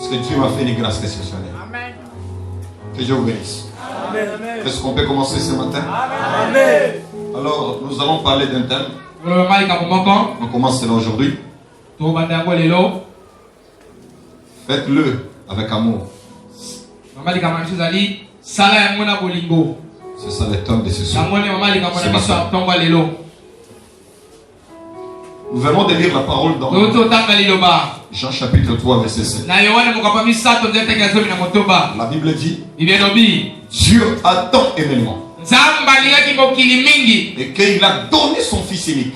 Parce que Dieu m'a fait une grâce exceptionnelle. Amen. Que Dieu vous bénisse. Amen. Est-ce qu'on peut commencer ce matin? Amen. Alors, nous allons parler d'un thème. On commence cela aujourd'hui. Faites-le avec amour. C'est ça le thème de ce soir. Nous venons de lire la parole dans Jean chapitre 3 verset 7. La Bible dit Dieu a tant aimé le monde et qu'il a donné son fils unique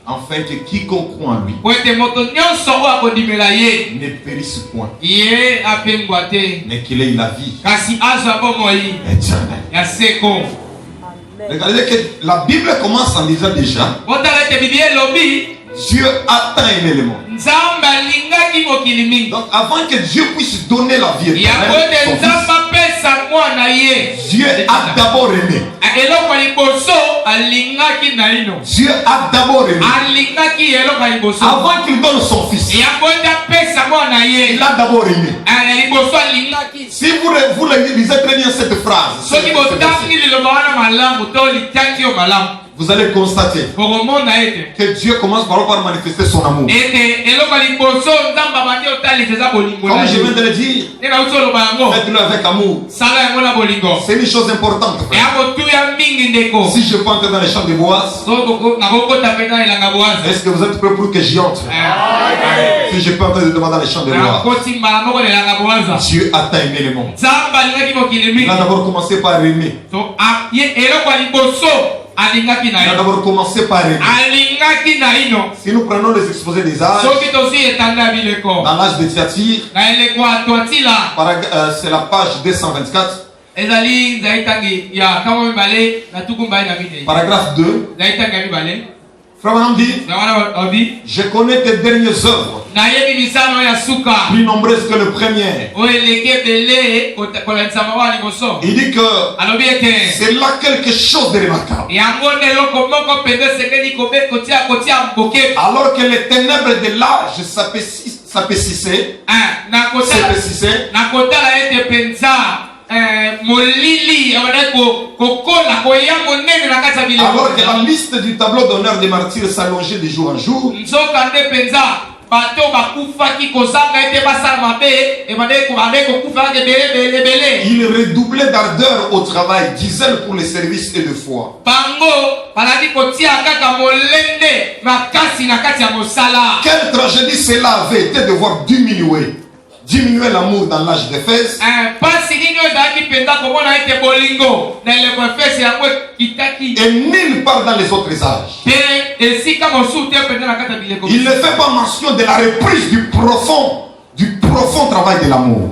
afin que quiconque croit en lui ne périsse point mais qu'il ait la vie éternelle. Regardez que la Bible commence en disant déjà Dieu a tant aimé le monde. Donc avant que Dieu puisse donner la vie éternelle, Dieu a d'abord aimé. Dieu a d'abord aimé. Avant qu'il donne son fils, il a d'abord aimé. Si vous lisez très bien cette phrase, vous allez constater que Dieu commence par manifester son amour. Comme je viens de le dire, faites-le avec amour. C'est une chose importante, frère. Si je peux entrer dans les champs de Boaz, est-ce que vous êtes prêts pour que j'y entre? Si je peux entrer dans les champs de Boaz, Dieu a tant aimé le monde. Il a d'abord commencé par aimer. Il a d'abord commencé par aimer. Si nous prenons les exposés des âges, dans l'âge de Thyatire, c'est la page 224. Paragraphe 2. Frère Madame dit, je connais tes dernières œuvres, plus nombreuses que le premier. Il dit que c'est là quelque chose de remarquable. Alors que les ténèbres de l'âge s'apaisissaient, alors que la liste du tableau d'honneur des martyrs s'allongeait de jour en jour, il redoublait d'ardeur au travail, disait pour les services et de foi. Quelle tragédie cela avait été de voir diminuer l'amour dans l'âge d'Éphèse. Et nulle part dans les autres âges. Il ne fait pas mention de la reprise du profond travail de l'amour.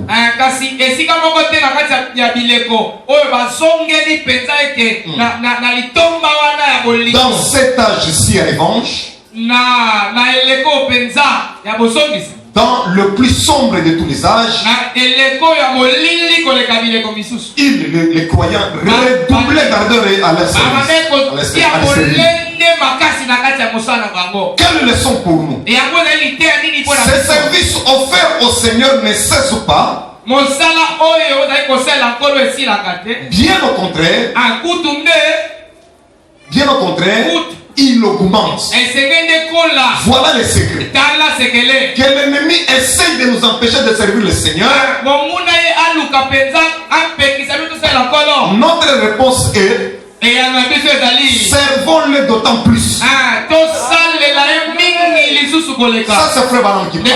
Dans cet âge-ci, en revanche, dans le plus sombre de tous les âges, les croyants redoublaient d'ardeur à leur service. Quelle leçon pour nous? Ces services offerts au Seigneur ne cessent pas. Bien au contraire, il augmente. Voilà le secret. Que l'ennemi essaye de nous empêcher de servir le Seigneur. Notre réponse est servons-le d'autant plus. Ça c'est frère Baram qui parle.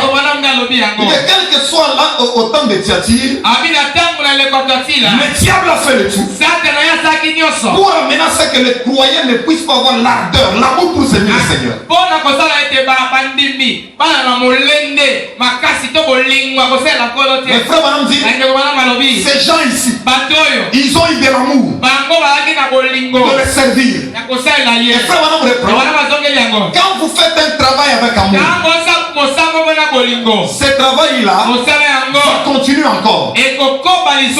Et quel que soit là au temps de Thyatire, le diable a fait le tout pour amener à ce que les croyants ne puissent pas avoir l'ardeur, l'amour pour servir le Seigneur. Mais frère Baram dit, ces gens ici, ils ont eu de l'amour de les servir. Et frère Baram reprend, quand vous faites un travail avec amour, ce travail-là va continuer encore.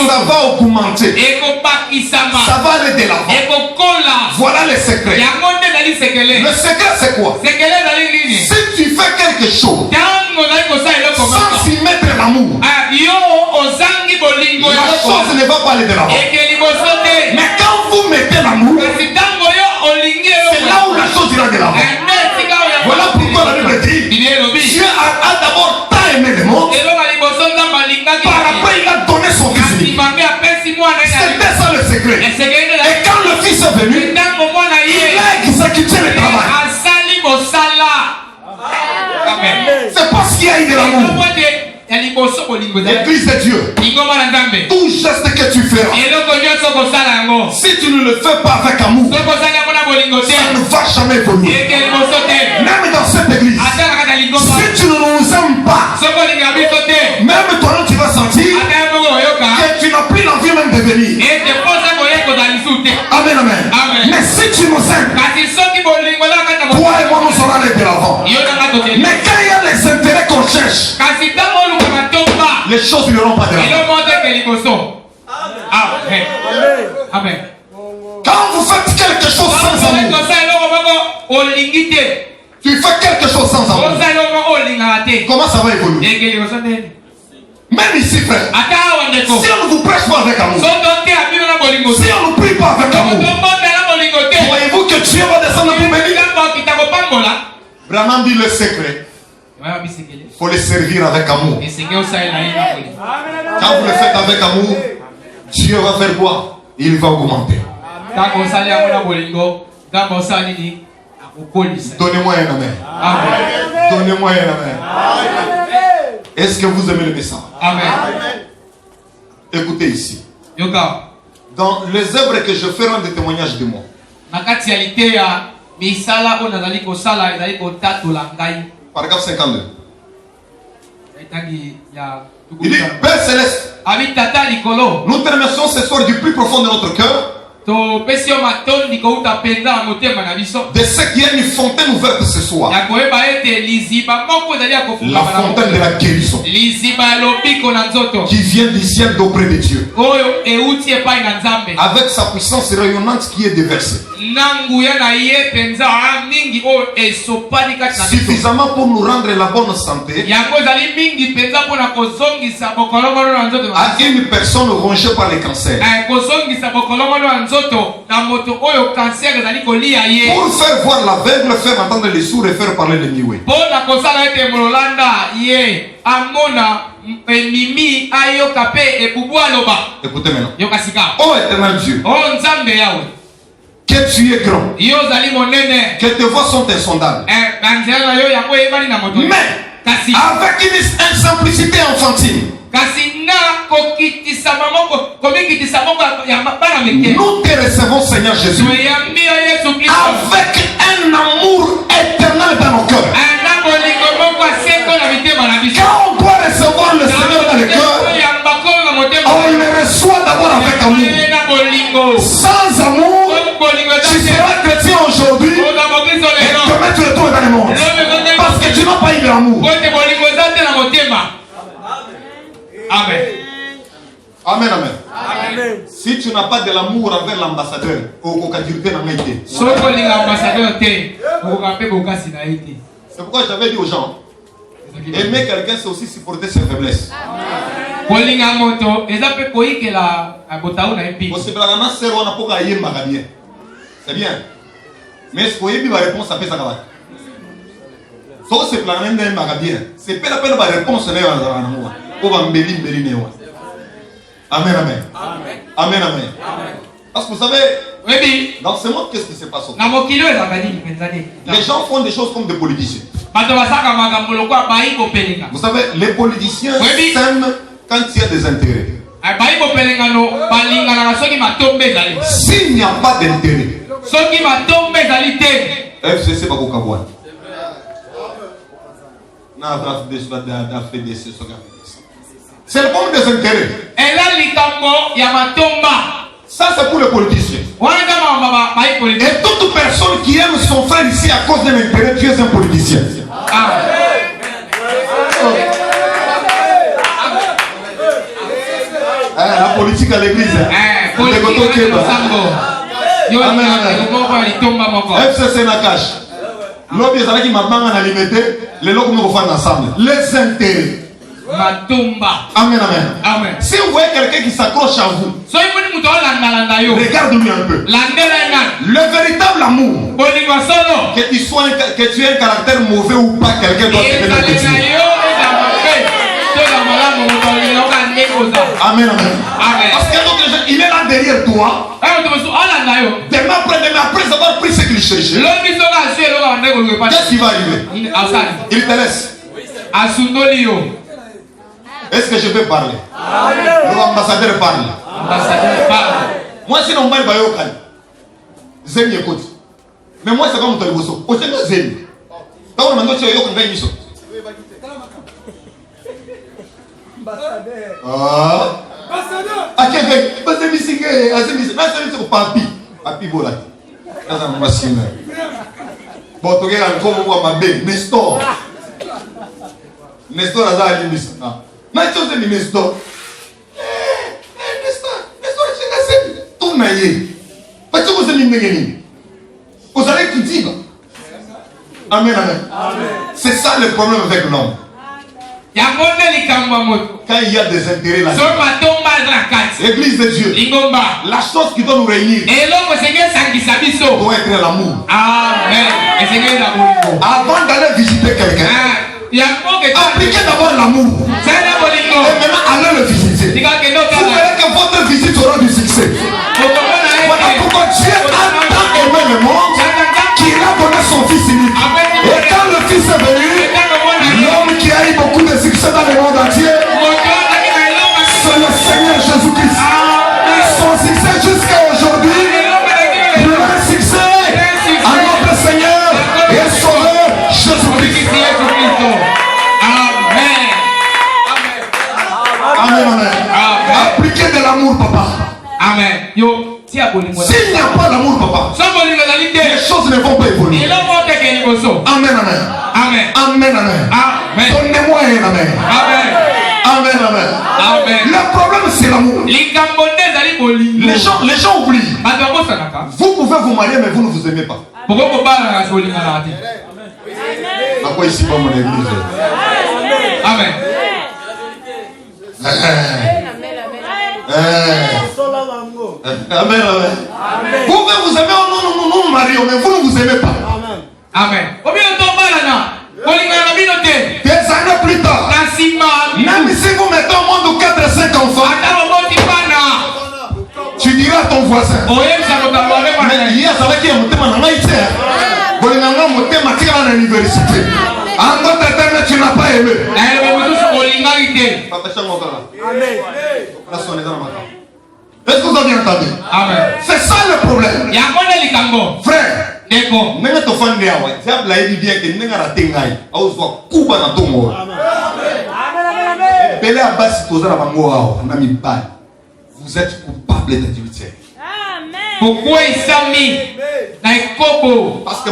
Ça va augmenter. Ça va aller de l'avant. Voilà le secret. Le secret c'est quoi? Si tu fais quelque chose chose ne va pas aller de l'avant. Mais quand vous mettez l'amour, c'est là où la chose ira de l'avant. Voilà pourquoi la Bible dit Dieu a d'abord tant aimé le monde, par après il a donné son fils unique. C'était ça le secret. Et quand le fils est venu, il a exécuté le travail. C'est parce qu'il y a eu de l'amour. L'église de Dieu, tout geste que tu fais, si tu ne le fais pas avec amour, ça ne va jamais évoluer. Même dans cette église, si tu ne nous aimes pas, même toi tu vas sentir que tu n'as plus l'envie même de venir. Amen, amen. Mais si tu nous aimes, toi et moi nous serons allés de l'avant. Mais quand il y a les intérêts qu'on cherche, les choses ne n'iront pas de l'avant. Amen. Quand vous faites quelque chose sans amour, tu fais quelque chose sans amour, comment ça va évoluer? Même ici, frère, si on ne vous prêche pas avec amour, si on ne prie pas avec amour, voyez-vous que Dieu va descendre pour bénir? Branham dit le secret. Il faut les servir avec amour. Quand vous le faites avec amour, Dieu va faire quoi? Il va augmenter. Donnez-moi un amen. Donnez-moi un amen. Est-ce que vous aimez le message? Amen. Écoutez ici. Dans les œuvres que je fais, rendre des témoignages de moi. Paragraphe 52. Il dit, Père Céleste, nous te remercions ce soir du plus profond de notre cœur de ce qui est une fontaine ouverte ce soir. La fontaine de la guérison qui vient du ciel d'auprès de Dieu, avec sa puissance rayonnante qui est déversée suffisamment pour nous rendre la bonne santé à une personne rongée par les cancers, pour faire voir l'aveugle, faire entendre les sourds et faire parler les muets. Écoutez maintenant. Oh éternel Dieu, que tu es grand, que tes voies sont insondables, mais avec une simplicité enfantine, nous te recevons, Seigneur Jésus, avec un amour éternel dans nos cœurs. Quand on doit recevoir le Seigneur dans le cœur, on le reçoit d'abord avec amour. Sans amour, tu seras chrétien aujourd'hui et demain tu retournes dans le monde, parce que tu n'as pas eu l'amour. Amen. Amen, amen. Si tu n'as pas de l'amour envers l'ambassadeur, c'est pourquoi j'avais dit aux gens, aimer quelqu'un c'est aussi supporter ses faiblesses. C'est bien. Mais ce qu'il y a une réponse à faire ça. C'est pas la peine de réponse. Amen, amen. Amen, amen. Parce que vous savez, dans ce monde, qu'est-ce qui se passe? Les gens font des choses comme des politiciens. Vous savez, les politiciens s'aiment quand il y a des intérêts. S'il n'y a pas d'intérêt, FCC va vous c'est le problème des intérêts. Ça c'est pour les politiciens. Et toute personne qui aime son frère ici à cause d'un intérêt, tu es un politicien. La politique à l'église. FCC n'a cache. L'autre est qui m'a limité. Les locaux me refont ensemble. Les intérêts. Matumba. Amen, amen. Amen. Si vous voyez quelqu'un qui s'accroche à vous, regarde-lui un peu. Le véritable amour, que tu aies un caractère mauvais ou pas, quelqu'un doit te donner le plaisir. Amen, amen. Parce qu'il y a d'autres gens, il est là derrière toi. Demain après avoir pris ce qu'il cherchait, qu'est-ce qui va arriver? Il te laisse. Est-ce que je peux parler? L'ambassadeur parle. Moi, si on parle, Zemi écoute. Mais moi, c'est comme ton bosso. Au Zemi, Zemi. Quand on m'a dit que tu es une émission. Ah, Zemi, c'est papi. Papi, voilà. Bon, tu regardes comme moi, ma belle. Nestor. Nestor a dit Nestor. Mais tu sais, Nestor. Nestor, tout naïe. Parce que vous êtes une vous allez tout dire. Amen, amen. C'est ça le problème avec l'homme. Quand il y a des intérêts là, l'église de Dieu, la chose qui doit nous réunir doit être l'amour. Amen. Avant d'aller visiter quelqu'un, appliquez d'abord l'amour. Et maintenant, allez le visiter. Vous verrez que votre visite aura du succès. Voilà pourquoi Dieu a tant aimé le monde qu'il a donné son fils unique. Et quand le fils est venu, l'homme qui a eu beaucoup de succès dans le monde entier, c'est le Seigneur Jésus-Christ. Son succès jusqu'à aujourd'hui, plein succès à notre Seigneur et Sauveur Jésus-Christ. Amen, amen. Appliquez de l'amour, papa. Amen. S'il n'y a pas d'amour, papa, les choses ne vont pas évoluer. Amen, amen. Amen. Amen, amen. Donnez-moi un amen. Amen. Amen, amen. Amen. Le problème, c'est l'amour. Les gens oublient. Vous pouvez vous marier, mais vous ne vous aimez pas. Pourquoi ici pas mon église? Amen. Amen, amen. Vous pouvez vous aimer, nous nous marions, mais vous ne vous aimez pas. Amen. Des années plus tard, même si vous mettez au monde 4 et 5 enfants, tu diras à ton voisin, mais hier, ça va qu'il y a mon thème en Haïti. Vous avez mon thème à l'université. En d'autres termes, tu n'as pas aimé. Est-ce que vous avez entendu? C'est ça le problème. Frère, même ton fan de Hawaï, tu as bien que tu n'as pas raté. Vous êtes coupable d'adultère. Pourquoi il s'est mis dans le cobo? Parce que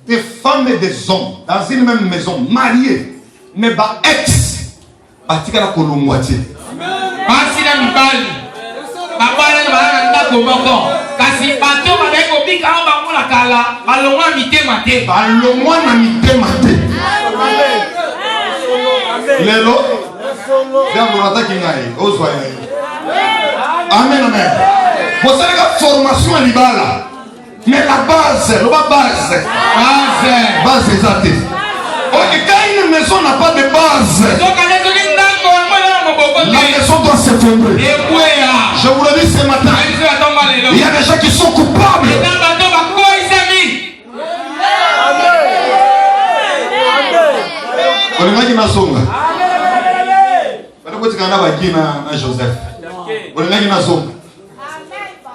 des femmes et des hommes dans une même maison, mariés, mais bah ex, batika la kolongwati. Basi na mbali. Babana na ndako moko. Kasi bato badeko bika amba mula kala, balongwa mitema te. Balongwa na mitema te. Lelo. Jambo nataki ngai, ozwa ngai. Amen, amen. Vous savez la formation est libala. Mais la base, le base est athée. Ok, quand une maison n'a pas de base, la maison doit s'effondrer. Je vous le dis ce matin, il y a des gens qui sont coupables.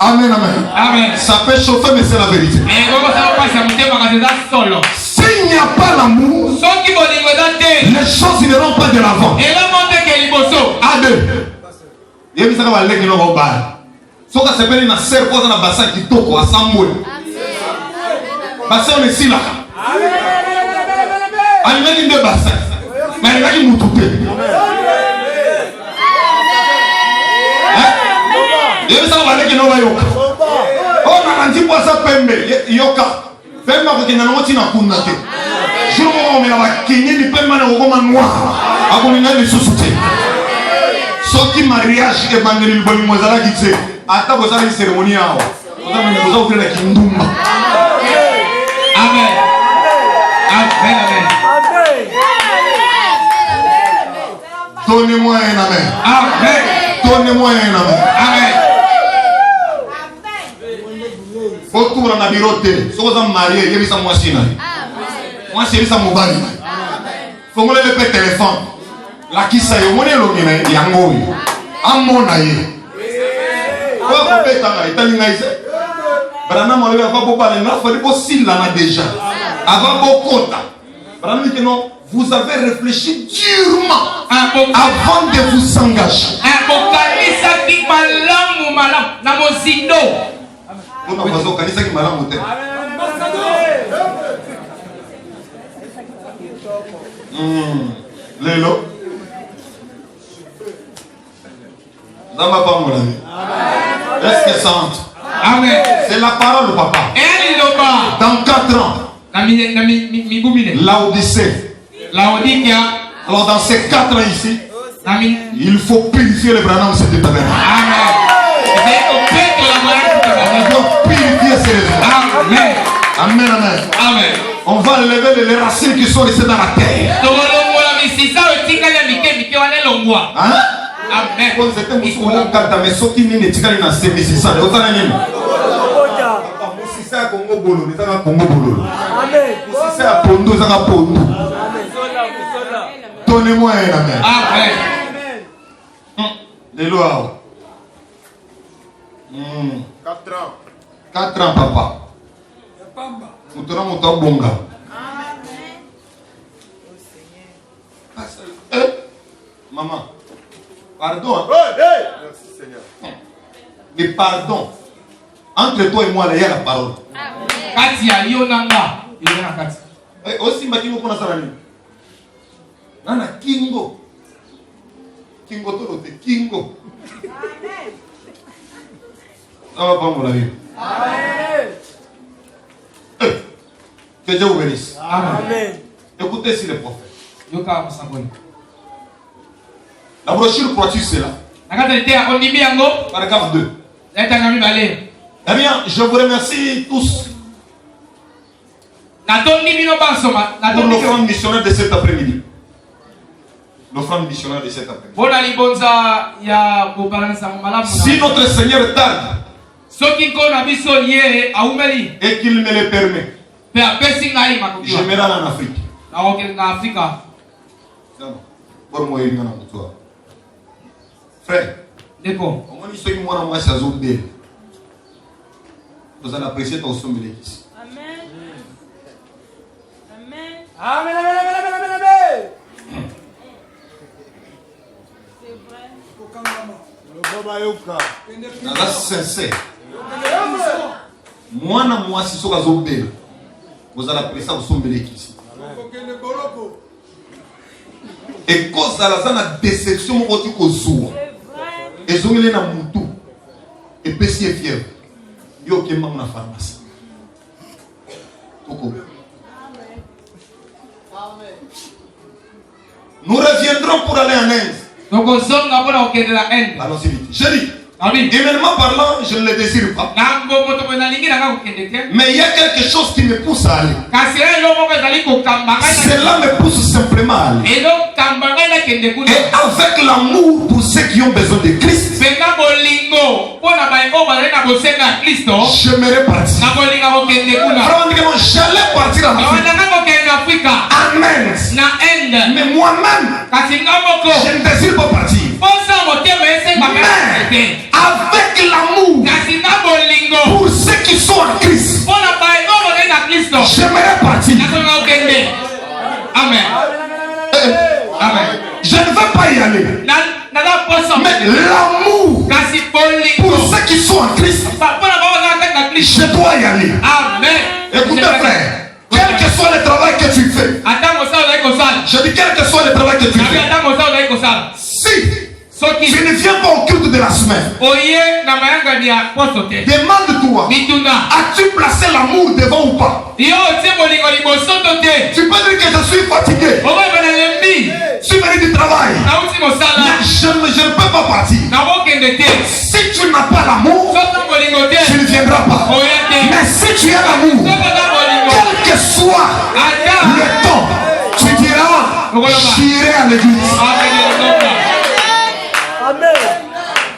Amen, amen. Amen. Ça peut chauffer, mais c'est la vérité. S'il n'y a pas l'amour, les choses n'iront pas de l'avant. À deux. Il y a des gens qui vont aller. Ce qui s'appelle une serre dans le bassin qui toque à Samoul. Bassin, on est ici là. Il y a deux bassins. Mais il y a qui m'ont toupé. Il y a des gens qui vont aller. Oh, on dit pas ça, Pembe. Yoka. Pembe, on a dit que on a kunate. Je me remets là, Kenya, ni Pembe, on a noir. Akolinga le sous-soutien. Soki mariage et bandeli boli mozala kitse. Ata bozala une cérémonie awa. Vous avez la kindumba. Amen. Amen. Amen. Donnez-moi un amen. Amen. Donnez-moi un amen. Amen. Autour na bureau télé. So vous marié, yebisa mwasi na. Moi c'est ça mobali. Faut me le téléphone. La kisa yo mone lo mina yango. Amona ye. Wa ko beta na itali ngaise. Brana mo le va bo parler na fali bo sila na déjà. Avant bo kota. Brana dit que non, vous avez réfléchi durement avant de vous engager. Kanisa ki malamu na mozindo. On a besoin kanisa ki malamu te. Lelo. Dans ma pas mon ami. Est-ce que ça entre? Amen. C'est la parole, papa. Dans 4 ans. L'Odyssée. Alors dans ces 4 ans ici, il faut purifier le Branham cette éternel. Amen. Il faut purifier ces résultats. Amen. Amen, amen. Amen. On va lever les racines qui sont laissées dans la terre. Hein? Amen. Quand c'était Moussoula Kata, mais ce qui n'est pas dans ces messieurs, c'est autant d'années. C'est à Congo Bolo, c'est à Congo Bolo. C'est à Pondo, c'est à Pondo. Donnez-moi un amen. Amen. Les lois. 4 ans. 4 ans, papa. Moutoura Moutoura Bonga. Maman, pardon. Merci Seigneur. Mais pardon. Entre toi et moi, il y a la parole. Katia, Yonanga. Yonanga. Aussi, ma kingo pour Nasarani. Nana Kingo. Kingo Torote. Kingo. Ça va pas, mon ami. Que Dieu vous bénisse. Amen. Écoutez si les prophètes. Yoka Musangoni. La brochure poiture, c'est là. Paragraphe 2. Eh bien, je vous remercie tous pour l'offrande missionnaire de cet après-midi. L'offrande missionnaire de cet après-midi. Si notre Seigneur tarde et qu'il me le permet, je me rends en Afrique. Pour moi, il y a un toi. Frère, comment est-ce que moi, je suis zombie? Vous allez apprécier ton son de l'église. Amen. Amen. Amen, amen, amen, amen, amen. C'est vrai. Là, c'est sincère. Moi, moi, si je suis zombie, vous allez apprécier ton son de l'église. Et cause de la déception, on dit qu'on sourd. Et ils ont mis dans moutou. Et puis si est fier. Il y a aucun membre dans la pharmacie. Nous reviendrons pour aller en Inde. Allons-y vite. J'ai dit. Humainement parlant, je ne le désire pas. Mais il y a quelque chose qui me pousse à aller. Cela me pousse simplement à aller. Et avec l'amour pour ceux qui ont besoin de Christ, j'aimerais partir. J'allais partir en Afrique. Amen. Mais moi-même, je ne désire pas partir. Mais avec l'amour pour ceux qui sont en Christ, j'aimerais partir. Amen. Amen. Je ne veux pas y aller. Mais l'amour pour ceux qui sont en Christ, je dois y aller. Amen. Écoutez frère, quel que soit le travail que tu fais, je dis quel que soit le travail que tu fais, si tu ne viens pas au culte de la semaine, demande-toi, as-tu placé l'amour devant ou pas? Tu peux dire que je suis fatigué. tu as l'amour, quel que soit le temps, tu diras, j'irai à l'église.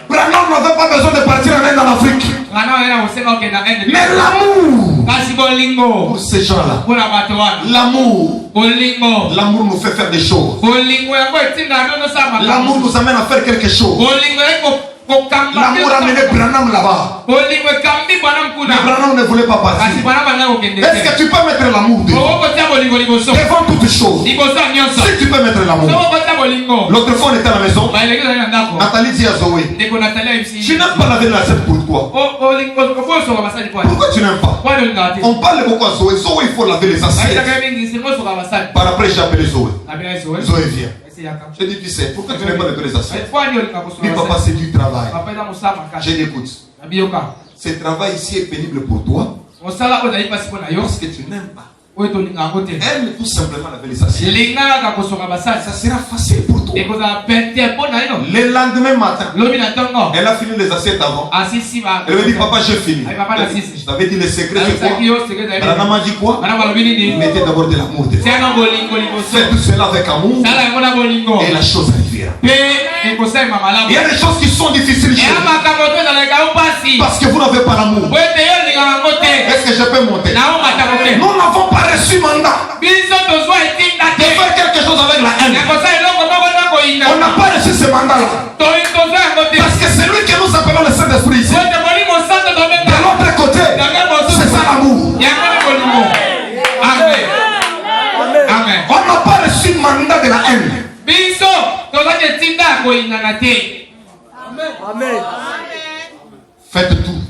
Branham n'avait pas besoin de partir en Inde, en Afrique. Mais l'amour pour ces gens-là, l'amour nous fait faire des choses. L'amour nous amène à faire quelque chose. L'amour a mené Branham là-bas. Mais Branham ne voulait pas partir. Est-ce que tu peux mettre l'amour devant toutes choses? Si tu peux mettre l'amour. L'autre fois on était à la maison. Nathalie dit à Zoé, tu n'aimes pas laver la scène pour toi. Pourquoi tu n'aimes pas? On parle beaucoup à Zoé. Zoé, il faut laver les assiettes. Par après j'ai appelé Zoé. Zoé vient. Je dis, tu sais, pourquoi tu n'aimes pas laver les assiettes? Oui papa, c'est du travail. Je l'écoute. Ce travail ici est pénible pour toi parce que tu n'aimes pas. Aime tout simplement laver les assiettes. Ça sera facile pour toi. Le lendemain matin, elle a fini les assiettes avant. Elle me dit, papa, j'ai fini. Je t'avais dit le secret, c'est quoi? Branham m'a dit quoi? Mettez d'abord de l'amour dedans. Faites tout cela avec amour et la chose arrivera. Il y a des choses qui sont difficiles chez vous parce que vous n'avez pas l'amour. Est-ce que je peux monter? Nous n'avons pas reçu mandat de faire quelque chose avec la haine. On n'a pas reçu ce mandat-là. Parce que c'est lui que nous appelons le Saint-Esprit ici. De l'autre côté, c'est ça l'amour. Amen. On n'a pas reçu mandat de la haine. Amen. Faites tout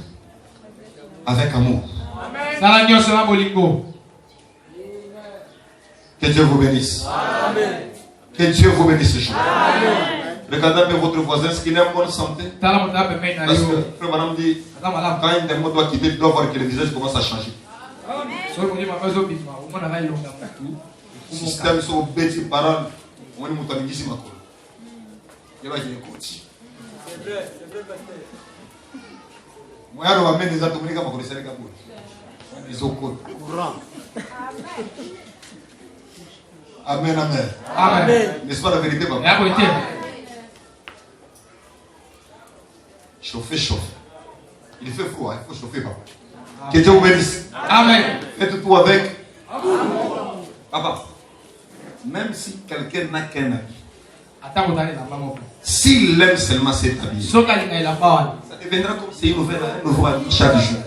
avec amour. Que Dieu vous bénisse. Amen. Que Dieu vous bénisse. Regardez un peu votre voisin, est-ce qu'il est en bonne santé? Parce que Frère Madame dit, quand un démon doit quitter, il doit voir que le visage commence à changer. Système sur bêtis parole, on est monté ici ma cour. Il va dire coach. C'est vrai, Moi, je vais amener des atomiques pour connaître les capous. Ils ont cours. Amen, amen. Amen. N'est-ce pas la vérité, papa? Chauffer, chauffer. Il fait froid, il faut chauffer, papa. Que Dieu vous bénisse. Amen. Faites tout avec. Papa, même si quelqu'un n'a qu'un habit, s'il aime seulement cet habit, ça deviendra comme si il nous voit chaque jour.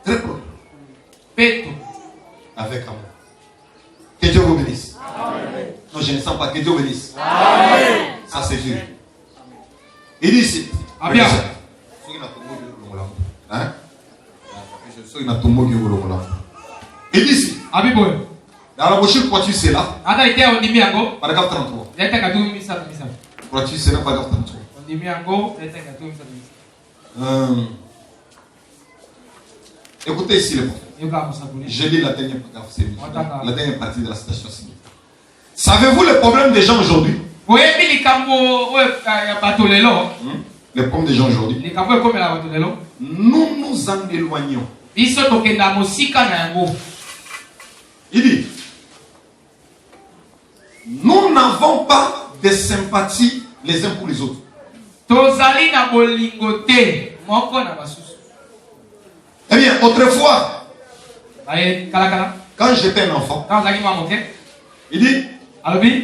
Très propre. Avec amour. Que Dieu vous bénisse. Amen. Non, je ne sens pas. Que Dieu vous bénisse. Amen. Ça c'est dur. Il dit ici. Bien. Hein? Il dit ici. Dans la brochure, pourquoi tu sais là? Paragraphe 33. Pourquoi tu sais là, paragraphe 33. Écoutez ici le prophète. Je lis la dernière paragraphe, la dernière partie de la citation civique. Savez-vous le problème des gens aujourd'hui? Le problème des gens aujourd'hui. Nous nous en éloignons. Il dit, nous n'avons pas de sympathie les uns pour les autres. Eh bien, autrefois, quand j'étais un enfant, il dit,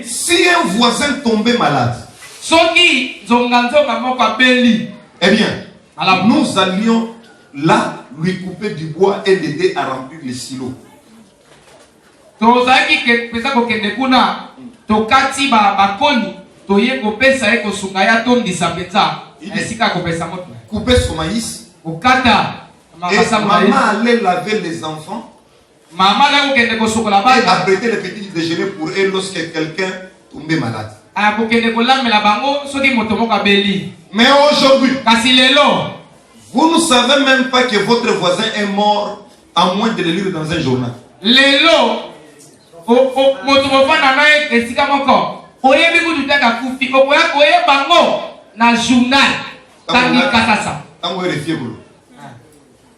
si un voisin tombait malade, eh bien, nous allions là lui couper du bois et l'aider à remplir les silos. Couper son maïs. Et maman allait laver les enfants et apprêter le petit déjeuner pour eux lorsque quelqu'un tombait malade. Mais aujourd'hui, vous ne savez même pas que votre voisin est mort à moins de le lire dans un journal.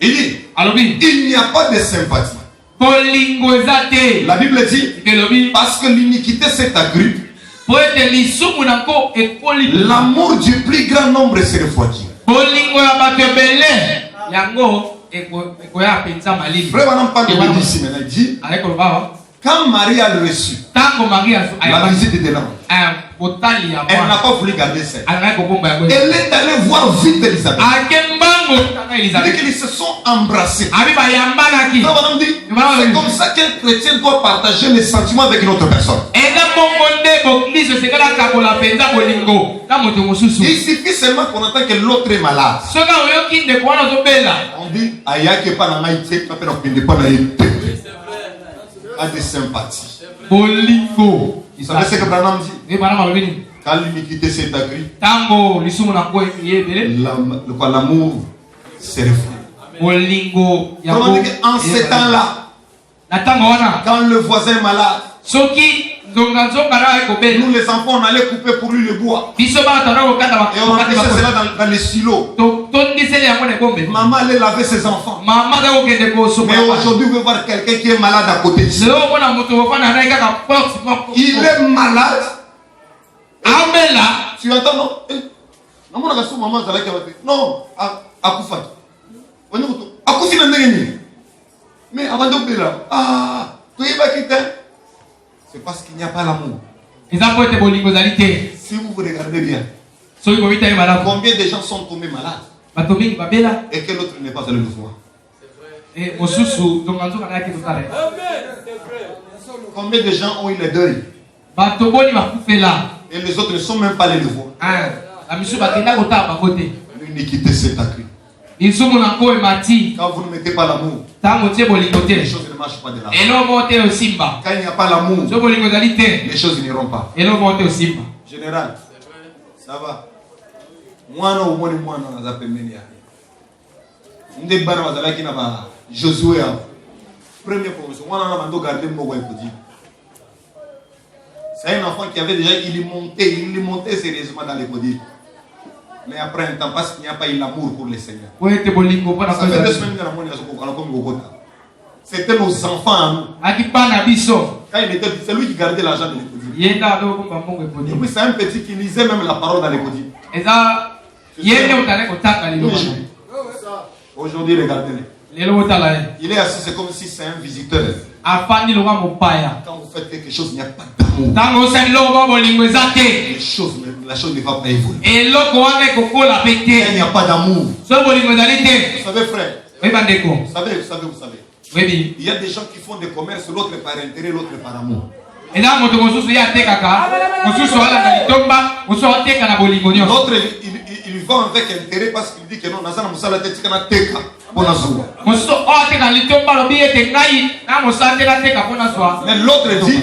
Il dit, il n'y a pas de sympathie. La Bible dit, parce que l'iniquité s'est accrue, l'amour du plus grand nombre s'est refroidi. Frère Branham parle de ici maintenant, il dit, quand Marie a reçu la visite de l'ange, elle n'a pas voulu garder ça. Elle est allée voir vite Elisabeth. Il dit qu'ils se sont embrassés. C'est comme ça qu'un chrétien doit partager les sentiments avec une autre personne. Il suffit seulement qu'on entend que l'autre est malade. On dit, a des sympathies. Vous savez ce que Branham dit? Quand l'iniquité s'est accrue, l'amour s'est refroidi. En ces temps-là, quand le voisin est malade, nous les enfants on allait couper pour lui le bois et on mettait cela dans les silos. Maman allait laver ses enfants. Mais aujourd'hui vous pouvez voir quelqu'un qui est malade à côté d'ici. Il est malade. Tu entends non? Non, mais avant de là, tu vas quitter. C'est parce qu'il n'y a pas l'amour. Si vous vous regardez bien, combien de gens sont tombés malades et que l'autre n'est pas allé le voir? Combien de gens ont eu le deuil et les autres ne sont même pas allés le voir? L'iniquité s'est accrue. Quand vous ne mettez pas l'amour, les choses ne marchent pas de l'avant. Quand il n'y a pas l'amour, les choses n'iront pas. Général, ça va. Moi, non, moi, on a pemenia. On est barre à qui n'a pas Josué. Première promotion. Moi, on a gardé mon écoudi. C'est un enfant qui avait déjà, il est monté sérieusement dans l'écoudi. Mais après un temps, parce qu'il n'y a pas eu l'amour pour le Seigneur. Ça fait 2 semaines que nous c'était nos enfants à nous. Quand il était, c'est lui qui gardait l'argent de l'écoudi. Et puis c'est un petit qui lisait même la parole dans l'écoudi. Aujourd'hui, regardez-le. Il est assis, c'est comme si c'est un visiteur. Quand vous faites quelque chose, il n'y a pas d'amour. La chose ne va pas évoluer. Quand il n'y a pas d'amour. Vous savez, frère. Vous savez. Il y a des gens qui font des commerces, l'autre par intérêt, l'autre par amour. L'autre, il vend avec intérêt parce qu'il dit que non, mais l'autre dit,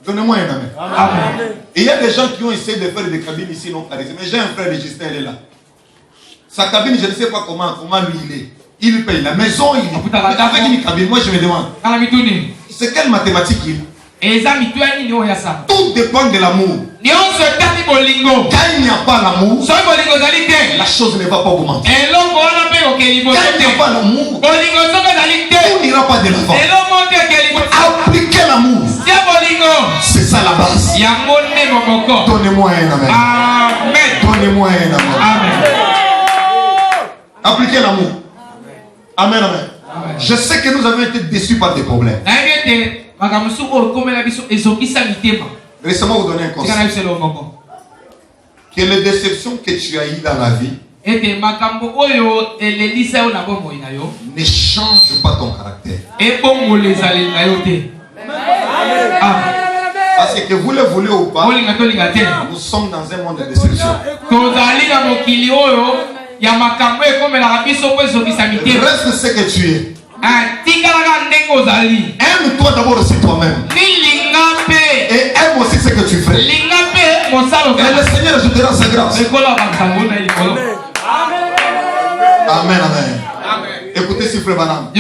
donnez-moi un amen. Et il y a des gens qui ont essayé de faire des cabines ici non charisme. Mais j'ai un frère de Justin, il est là. Sa cabine, je ne sais pas comment lui il est. Il paye la maison, il est avec une cabine. Moi je me demande, c'est quelle mathématique il est? Tout dépend de l'amour. Quand il n'y a pas l'amour, la chose ne va pas augmenter. Quand il n'y a pas l'amour, tout n'ira pas de l'avant. Appliquez l'amour. C'est ça la base. Donnez-moi un amen. Donnez-moi un amen. Appliquez l'amour. Amen, amen. Je sais que nous avons été déçus par des problèmes. Laissez-moi vous donner un conseil. Que les déceptions que tu as eues dans la vie ne changent pas ton caractère. Parce que vous le voulez ou pas, nous sommes dans un monde de déception. Reste ce que tu es. Aime-toi d'abord aussi toi-même. Et aime aussi ce que tu fais. Et le Seigneur ajoutera sa grâce. Amen, amen. Écoutez, si frère Branham.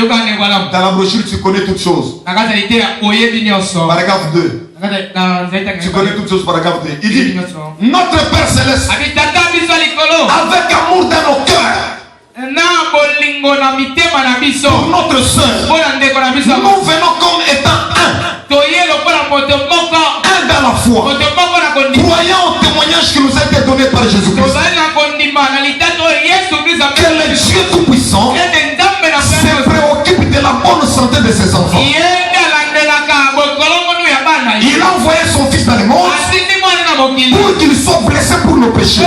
Dans la brochure, tu connais toutes choses. Paragraphe 2. Tu connais toutes choses par cœur. Il dit, notre Père Céleste, avec amour dans nos cœurs, pour notre soeur, nous venons comme étant un dans la foi, croyant au témoignage qui nous a été donné par Jésus-Christ, que le Dieu Tout-Puissant se préoccupe de la bonne santé de ses enfants. Il a envoyé son Fils dans le monde pour qu'il soit blessé pour nos péchés,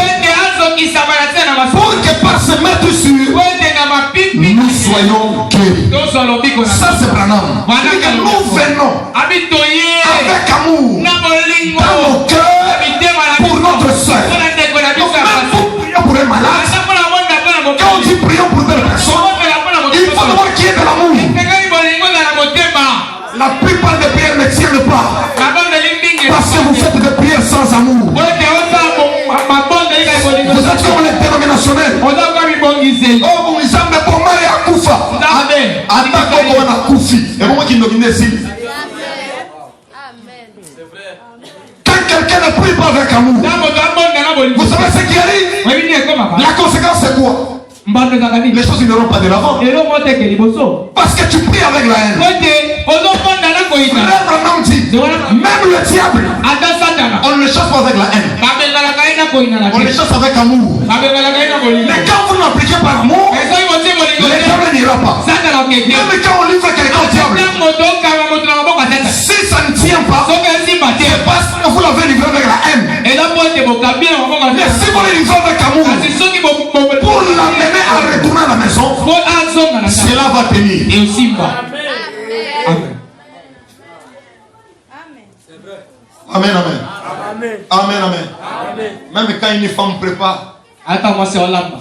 pour que par ce maître sûr nous soyons guéris. Ça c'est Branham. Nous venons avec amour dans nos cœurs pour notre soeur. Donc même pour prier pour un malade, quand on dit prions pour telle personne, il faut d'abord qu'il y ait de l'amour. La plupart des prières ne tiennent pas parce que vous faites des prières sans amour. Vous êtes comme les dénominationnels. Oh, vous me semblez pour moi et à Koufa. Attends comme on a Koufi. Et moi qui nous guide ici. Quand quelqu'un ne prie pas avec amour, vous savez ce qui arrive? La conséquence c'est quoi? Les choses n'iront pas de l'avant. Parce que tu pries avec la haine. Même le diable, on ne le chasse pas avec la haine. On le chasse avec amour. Mais quand vous n'appliquez pas l'amour, le diable n'ira pas. Même quand on livre quelqu'un au diable, si ça ne tient pas, c'est parce que vous l'avez livré avec la haine. Mais si vous le livrez avec amour, pour l'amener à retourner à la maison, cela va tenir. Amen, amen. Amen, amen. Même quand une femme prépare,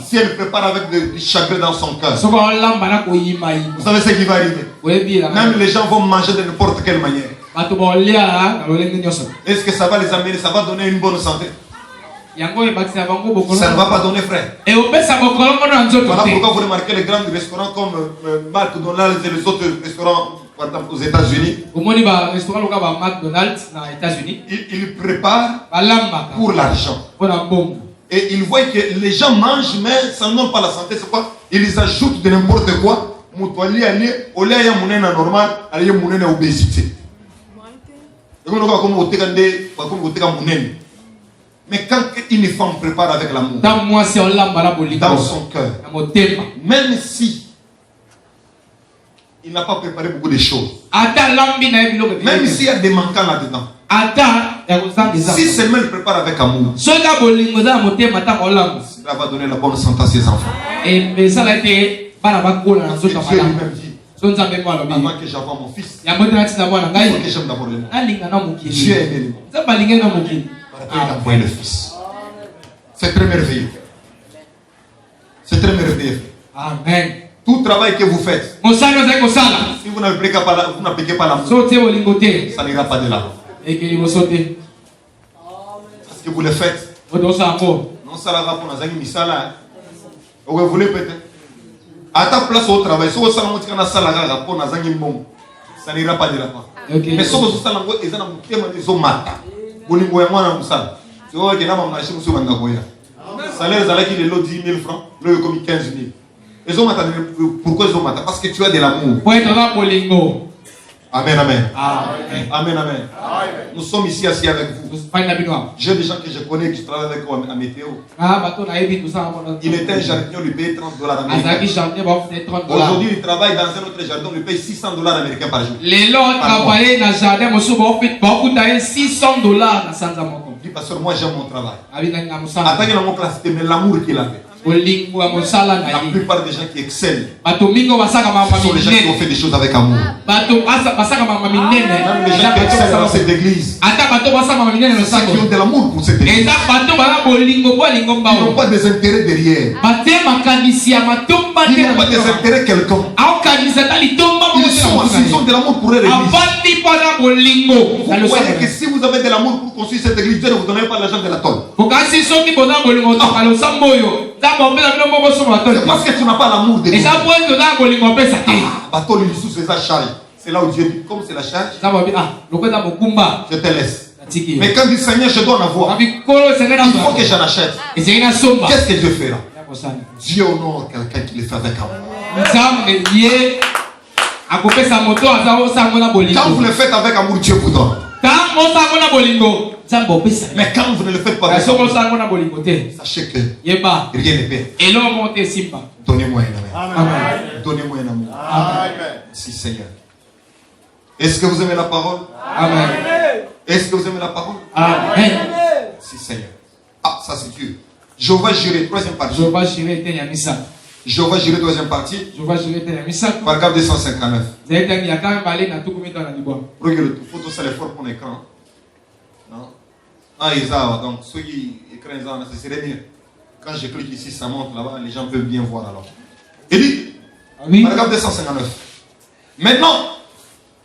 si elle prépare avec du chagrin dans son cœur, vous savez ce qui va arriver? Même les gens vont manger de n'importe quelle manière. Est-ce que ça va les amener? Ça va donner une bonne santé? Ça ne va pas donner, frère. Voilà pourquoi vous remarquez les grands restaurants comme McDonald's et les autres restaurants aux États-Unis. Ils préparent pour l'argent. Et ils voient que les gens mangent, mais ça ne donne pas la santé. C'est quoi? Ils ajoutent de n'importe quoi. Au lieu de normal, il y a une obésité. Mais quand une femme prépare avec l'amour dans son cœur, même si il n'a pas préparé beaucoup de choses, même s'il y a des manquants là-dedans, si seulement il prépare avec amour, cela va donner la bonne santé à ses enfants. Et Dieu lui-même dit, avant que j'envoie mon fils, il faut que j'aime d'abord le monde. Dieu aime le monde. Il a envoyé le fils. C'est très merveilleux. C'est très merveilleux. Amen. Tout travail que vous faites, si vous n'appliquez pas l'amour, ça n'ira pas de là. Parce que vous le faites. Non, ça va pour nous amener misala. Vous voulez peut-être. À ta place au travail, si vous avez un salaire pour nous amener bon, ça n'ira pas de là. Mais si vous avez un salaire, ils ont un matin. Bolingo ya mwana musala. C'est vrai que na mama chez monsieur banda koya. Salaire zalaki le lot 10 000 francs, le comme 15 000. Ils ont matin pourquoi ils ont matin? Parce que tu as de l'amour. Bolingo. Amen, amen. Amen, amen, amen. Nous sommes ici assis avec vous. J'ai des gens que je connais qui travaillent avec moi à météo. Il était un jardinier, on lui paye $30 américains. Aujourd'hui, il travaille dans un autre jardin, on lui paye $600 américains par jour. Les lots travaillent dans le jardin, on lui $600. Dis pasteur, moi j'aime mon travail. Attends que mon classe, mais l'amour qu'il avait. La plupart des gens qui excellent sont les gens qui ont fait des choses avec amour. Même les gens qui excellent dans cette église, ceux qui ont de l'amour pour cette église, ils n'ont pas des intérêts derrière. Ils n'ont pas des intérêts quelconques. Ils ont de l'amour pour leur église. Vous voyez que si vous avez de l'amour pour construire cette église, Dieu ne vous donnera pas l'argent de la tonne. C'est parce que tu n'as pas l'amour de Dieu. C'est là où Dieu dit, comme c'est la charge, je te laisse. Mais quand il dit Seigneur, je dois en avoir, il faut que j'en achète. Qu'est-ce que Dieu fait là? Dieu honore quelqu'un qui le fait avec amour. Quand vous le faites avec amour, Dieu vous donne. Mais quand vous ne le faites pas avec amour, sachez que rien ne perd. Donnez-moi un amour. Donnez-moi un amour. Merci Seigneur. Est-ce que vous aimez la parole? Amen. Est-ce que vous aimez la parole? Amen. Merci Seigneur. Ah, ça c'est Dieu. Jehovah Jireh, troisième partie. Jehovah Jireh, deuxième partie. Paragraphe 259. Regardez, il faut tout ça l'effort pour l'écran. Non? Ah, Isa, donc ceux qui écrivent ça, ce serait mieux. Quand je clique ici, ça monte là-bas, les gens peuvent bien voir alors. Il dit, paragraphe 259. Maintenant,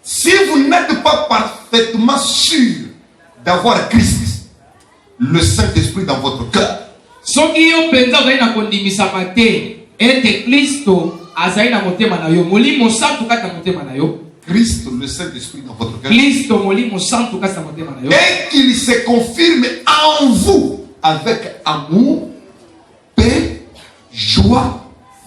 si vous n'êtes pas parfaitement sûr d'avoir Christ, le Saint-Esprit dans votre cœur, Christ, le Saint-Esprit dans votre cœur, et qu'il se confirme en vous avec amour, paix, joie,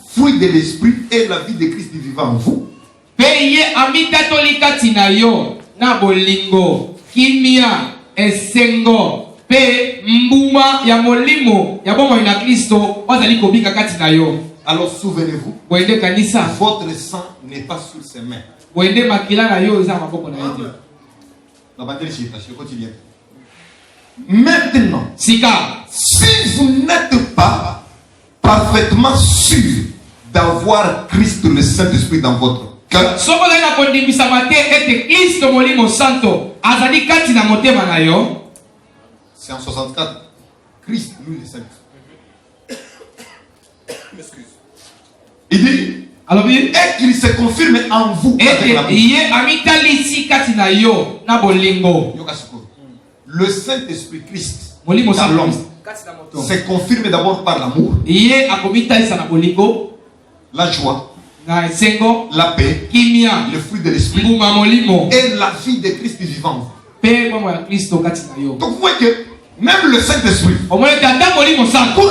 fruit de l'Esprit et la vie de Christ vivant en vous. Peye amita tolika tinayo na bolingo kimia esengo pe mbuma ya molimo ya bomo ina Kristo wazali kobika kati na yo. Alors souvenez-vous, boende kanisa, votre sang n'est pas sur ses mains. Boende makila na yo za maboko na yo. La bataille citation quotidienne. Maintenant, sika, si vous n'êtes pas parfaitement sûr d'avoir Christ le Saint-Esprit dans votre cœur, c'est en 64. Christ, lui, le Saint-Esprit. M'excuse. Il dit, alors, et qu'il se confirme en vous. Le Saint-Esprit Christ dans l'homme se confirme d'abord par l'amour, la joie, la paix, le fruit de l'esprit et la vie de Christ vivant. Donc vous voyez que même le Saint-Esprit, pour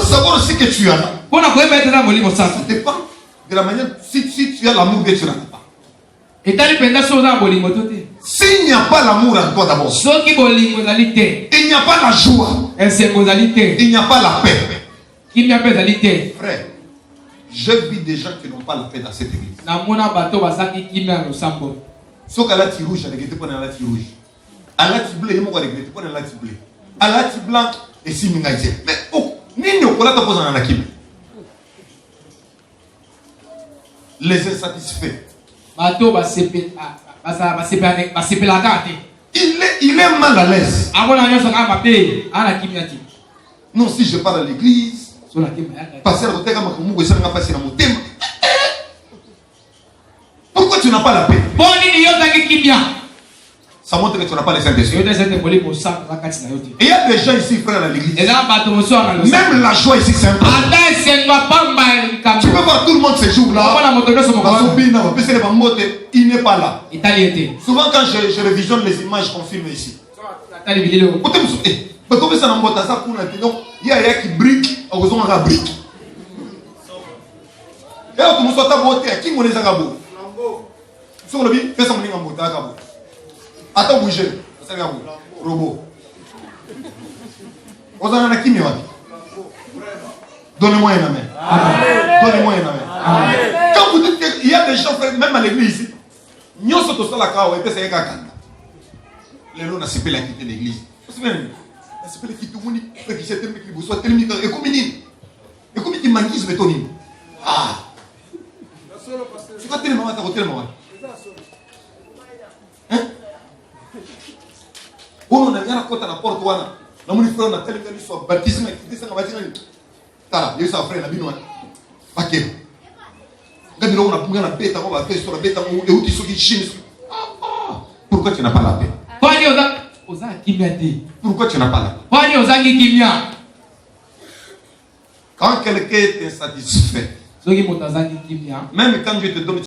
savoir aussi que tu en as, ça dépend de la manière si tu as l'amour que tu n'en as pas. S'il n'y a pas l'amour en toi d'abord, il n'y a pas la joie, il n'y a pas la paix. Frère, je vis des gens qui n'ont pas la paix dans cette église. Sauf qu'à la tire rouge, elle est pas dans la tire rouge. À la tire bleue, il est pas dans la tire bleue. À la tire blanche, et si nous gagnons. Mais oh, ni nous, on l'a posé dans la kib. Les insatisfaits. Il est mal à l'aise. Non, si je pars à l'église, pourquoi tu n'as pas la paix? Ça montre que tu n'as pas les Saint-Esprit. Et il y a des gens ici, frère, à l'église. Même la joie ici, c'est un peu. Tu peux voir tout le monde ces jours-là. Il n'est pas là. Souvent, quand je revisionne les images qu'on filme ici, il y a qui brique, on a brique. Et on commence à voter à qui on les a gabou. Sur le bide, fais son ligne en beauté à gabou. Attends, bouger. Robot. On en a qui me va. Donnez-moi un amen. Donnez-moi un amen. Quand vous dites qu'il y a des gens, même à l'église, nous sommes tous là, et puis c'est un gars. Les gens n'ont pas quitté l'église. Vous savez, c'est pas qui tout le monde qui s'est terminé, qui vous soit terminé. Et comme il manquise le tonine. Ah. Tu vas tellement à ta hôtel, moi. Hein? On a bien la côte à la porte, on a mon frère, on a tellement qu'il soit baptisé, il dit ça, on va dire, t'as, il y a eu ça, frère, la binoise. Ok. Quand on a pris la bête, on va faire sur la bête, et où tu sais qui chine. Pourquoi tu n'as pas la paix? Pourquoi tu n'as pas la paix? Quand quelqu'un est insatisfait, même quand Dieu te donne